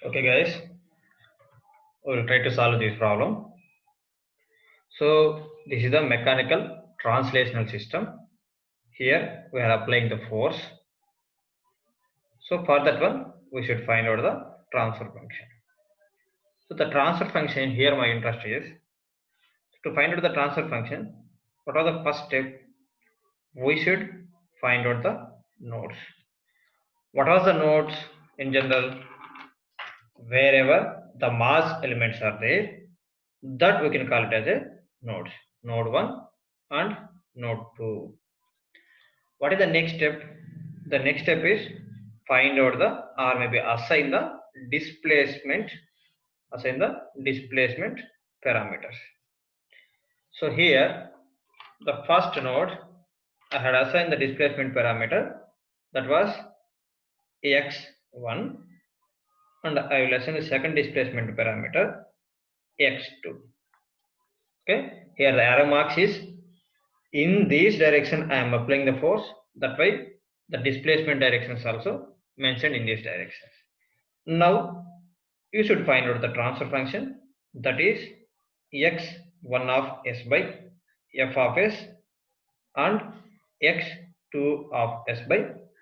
Okay guys, we'll try to solve this problem. So this is the mechanical translational system. Here we are applying the force. So for that one we should find out the transfer function. So the transfer function, here my interest is to find out the transfer function. What are the first step? We should find out the nodes. What are the nodes in general? Wherever the mass elements are there, that we can call it as a nodes. Node 1 and node 2. What is the next step? The next step is find out the, or maybe assign the displacement parameters. So here the first node I had assigned the displacement parameter, that was x1, and I will assign the second displacement parameter x2. Okay, here the arrow marks is in this direction I am applying the force, that way the displacement direction is also mentioned in this direction. Now you should find out the transfer function, that is x1 of s by f of s and x2 of s by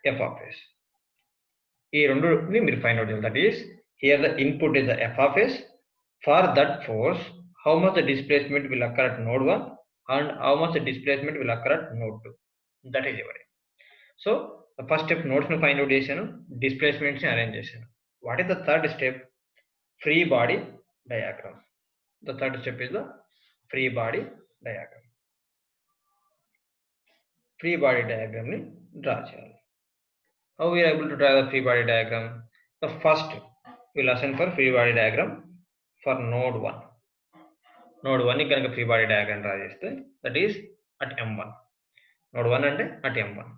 f of s. ఈ రెండుని మీరు find out చేయాలి. That is here the input is the f of s. For that force, how much the displacement will occur at node 1 and how much the displacement will occur at node 2. That is your. So the first step nodes ను find out చేశాను, displacements ని arrange చేశాను. What is the third step? Free body diagram. The third step is the free body diagram. Free body diagram ని draw చేయాలి. How we are able to draw the free body diagram? The first we will assign for free body diagram for node 1. Node 1 ని కనుక free body diagram draw చేస్తే, that is at m1. Node 1 అంటే at m1.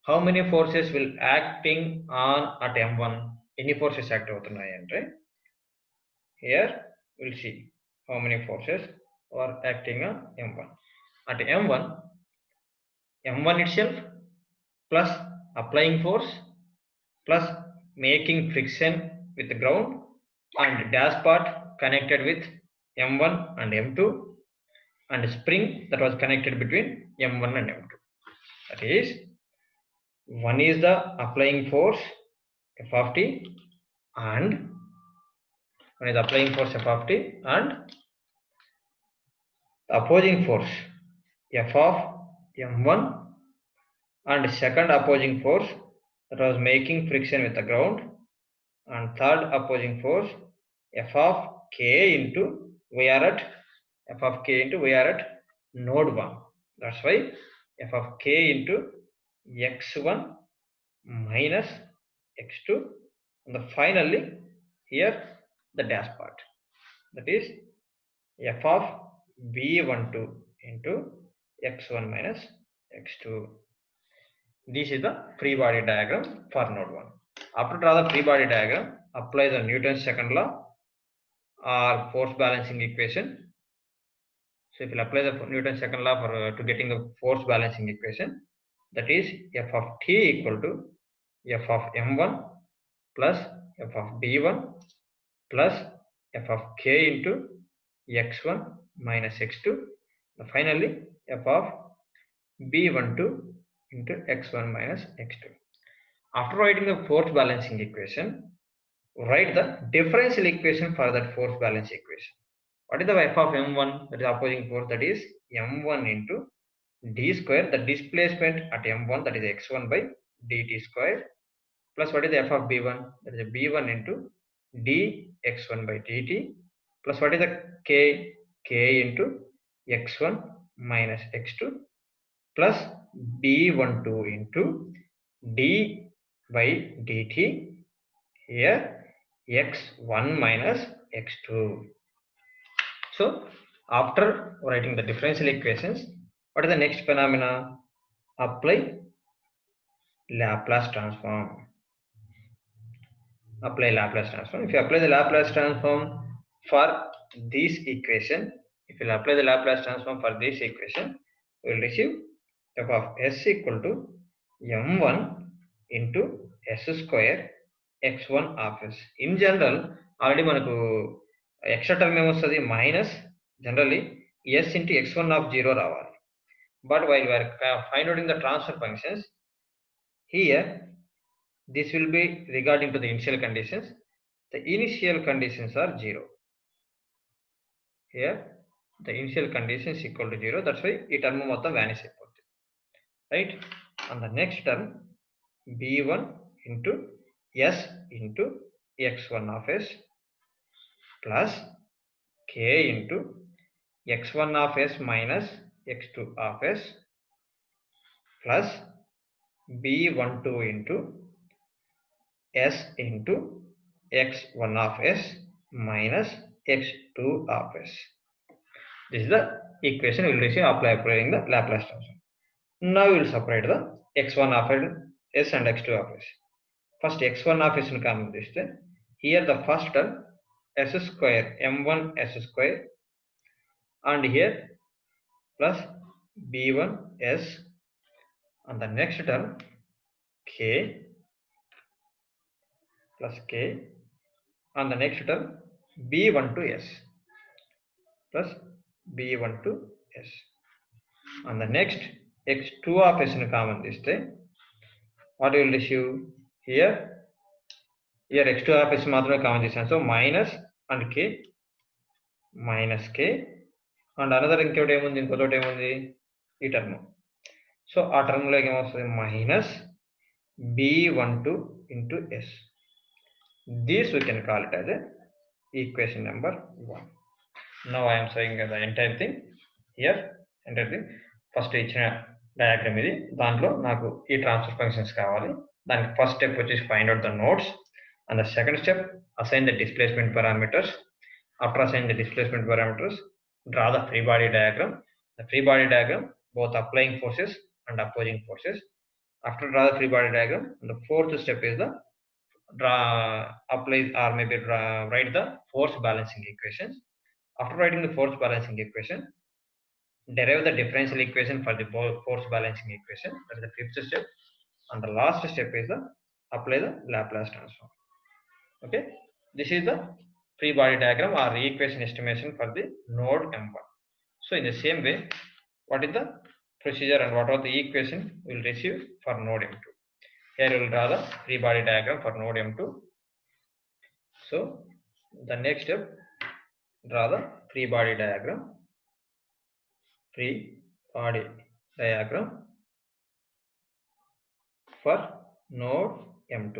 How many forces will acting on at m1? Any forces act అవుతున్నాయి అంటే, here we will see how many forces are acting on m1. At m1 itself plus applying force plus making friction with the ground and dash part connected with m1 and m2 and spring that was connected between m1 and m2. That is, one is the applying force f of t and one is applying force f of t and the opposing force f of m1 and second opposing force that was making friction with the ground and third opposing force f of k into we are at node 1. That's why f of k into x1 minus x2 and finally here the dash part, that is f of b12 into x1 minus x2. This is the free body diagram for node 1. After draw the free body diagram, apply the Newton's second law or force balancing equation. So if you apply the Newton's second law for to getting the force balancing equation, that is f of t equal to f of m1 plus f of b1 plus f of k into x1 minus x2, finally f of b12 into x1 minus x2. After writing the force balancing equation, write the differential equation for that force balance equation. What is the f of m1? That is opposing force, that is m1 into d square, the displacement at m1, that is x1 by dt square, plus what is the f of b1? That is b1 into dx1 by dt, plus what is the k into x1 minus x2, plus b12 into d by dt, here x1 minus x2. So after writing the differential equations, what is the next phenomena? Apply Laplace transform. Apply Laplace transform. If you apply the Laplace transform for this equation, we will receive f of s equal to m1 into s square x1 of s. In general, already manaku extra term emostadi minus generally s into x1 of 0 ravali. But while we are finding the transfer functions, here this will be regarding to the initial conditions. The initial conditions are 0. Here the initial condition is equal to 0. That's why ee term mottham vanish ayipotundi, right? And the next term b1 into s into x1 of s plus k into x1 of s minus x2 of s plus b12 into s into x1 of s minus x2 of s. This is the equation we will receive applying the Laplace transform. Now we will separate the x1 of s and x2 of s. First x1 of s common this. Here the first term s square m1 s square and here plus b1 s and the next term k plus k and the next term b1 to s plus b1 to s and the next x2 of s common this. What will receive here? Here x2 of s మాత్రమే common చేశాను. So minus and k minus k and another ఇంకోటి ఏముంది, ఇంకోటి ఏముంది ఈ term. So ఆ term లోకి ఏమొస్తుంది minus b12 into s. This we can call it as a equation number 1. Now I am showing the entire thing here. Entire thing first ఇచ్చిన diagram ఇది. దాంట్లో నాకు ఈ ట్రాన్స్ఫర్ ఫంక్షన్స్ కావాలి. దానికి ఫస్ట్ స్టెప్ వచ్చేసి find out the nodes and the second step assign the displacement parameters. After assigning the displacement parameters, draw the free body diagram. The free body diagram both applying forces and opposing forces. After draw the free body diagram, the fourth step is the apply or maybe write the force balancing equations. After writing the force balancing equation, derive the differential equation for the force balancing equation. That is the fifth step. And the last step is the apply the Laplace transform. Okay, this is the free body diagram or equation estimation for the node M1. So in the same way, what is the procedure and what are the equation we will receive for node M2? Here we will draw the free body diagram for node M2. So the next step, draw the free body diagram. Free body diagram for node M2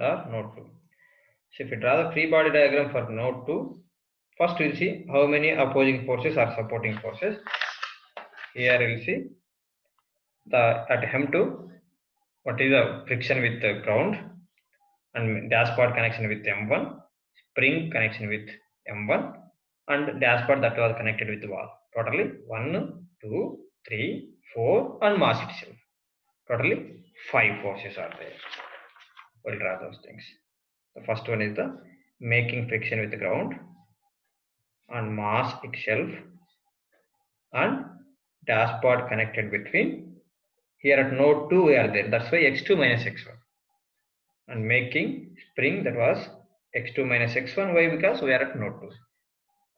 or node 2. So if you draw the free body diagram for node 2, first we will see how many opposing forces are supporting forces. Here we will see the at M2 what is the friction with the ground and dashpot connection with M1, spring connection with M1 and dashpot that was connected with the wall. Totally 1, 2, 3, 4 and mass itself. Totally 5 forces are there. We'll draw those things. The first one is the making friction with the ground and mass itself and dashpot connected between. Here at node 2 we are there. That's why x2 minus x1 and making spring that was x2 minus x1. Why? Because we are at node 2.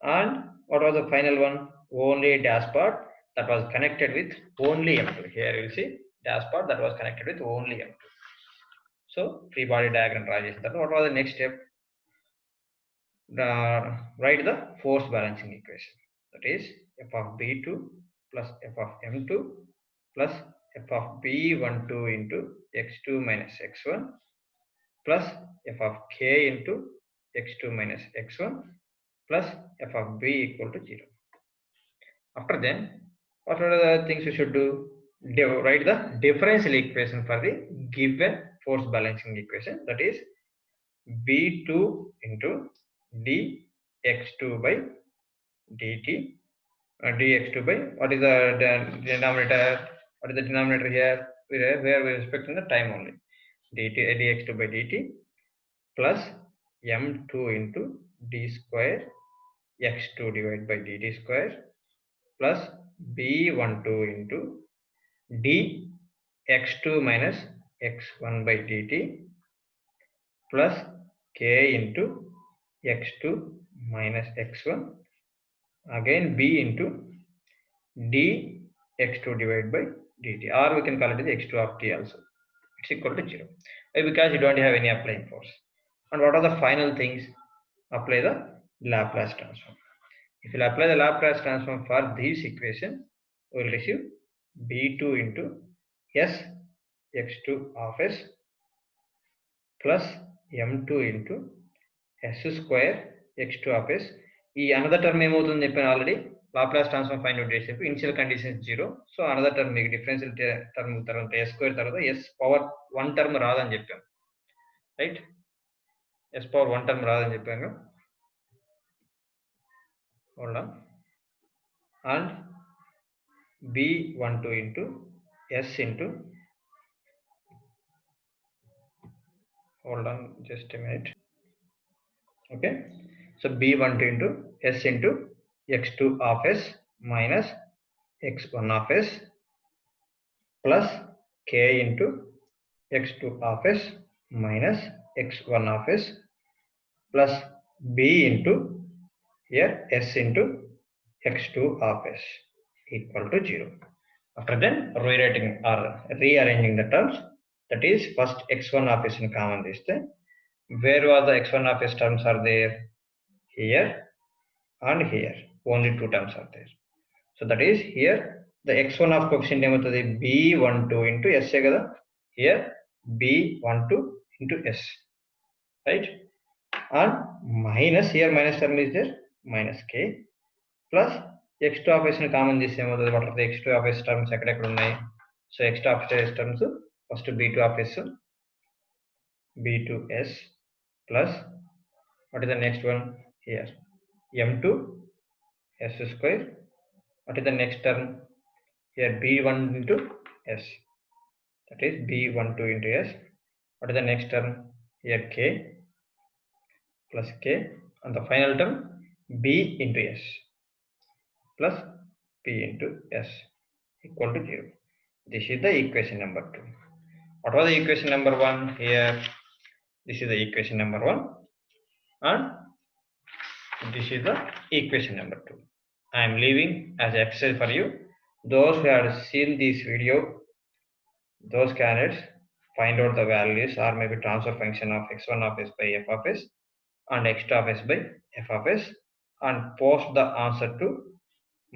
And what was the final one? Only dashpot that was connected with only M2. Here you will see dashpot that was connected with only M2. So free body diagram draw chesi tarvata what was the next step? Write the force balancing equation. That is f of b2 plus f of m2 plus f of b12 into x2 minus x1 plus f of k into x2 minus x1 plus f of b equal to 0. After then, what are the things we should do? Write the differential equation for the given force balancing equation. That is b2 into dx2 by dt dx2 by what is the denominator? What is the denominator here? Where we are expecting the time only. dx2 by dt plus m2 into d square x2 divided by dt square plus b12 into d x2 minus x1 by dt plus k into x2 minus x1 again b into dx2 divided by dt, or we can call it as x2 of t also. It's equal to 0. Why? Because you don't have any applying force. And what are the final things? Apply the Laplace transform. If you apply the Laplace transform for this equation, we will receive b2 into s x2 of s plus m2 into s square x2 of s. ఈ another term ఏమవుతుంది చెప్పాను already. Laplace transform find out చేసేప్పుడు initial conditions 0. So another term మీకు differential term తర్వాత s square తర్వాత s power 1 term రాదని చెప్పాం, right? s power 1 term రాదని చెప్పాను. Hold on. And b12 into s into, hold on just a minute. Okay, so b12 into s into x2 of s minus x1 of s plus k into x2 of s minus x1 of s plus b into here s into x2 of s equal to 0. After then rewriting or rearranging the terms, that is first x1 of s in common this time. Where was the x1 of s terms are there? Here and here. Only two terms are there. So that is here the x1 of coefficient ఏమవుతుంది? b12 into s కదా. Here b12 into s, right? And minus, here minus term is there, minus k plus x2 of s ని common చేస్తే ఏమవుతుంది? What are the x2 of s terms ఎక్కడెక్కడ ఉన్నాయి? So x2 of s terms first b2 of s, b2s plus what is the next one here? m2 s square. What is the next term here? b1 into s, that is b12 into s. What is the next term here? K plus k, and the final term b into s plus p into s equal to 0. This is the equation number 2. What was the equation number 1 here? This is the equation number 1 and this is the equation number 2. I am leaving as exercise for you. Those who have seen this video, those candidates find out the values or maybe transfer function of x1 of s by f of s and x2 of s by f of s and post the answer to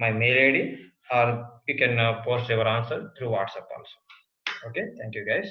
my mail ID, or you can post your answer through WhatsApp also. Okay, thank you guys.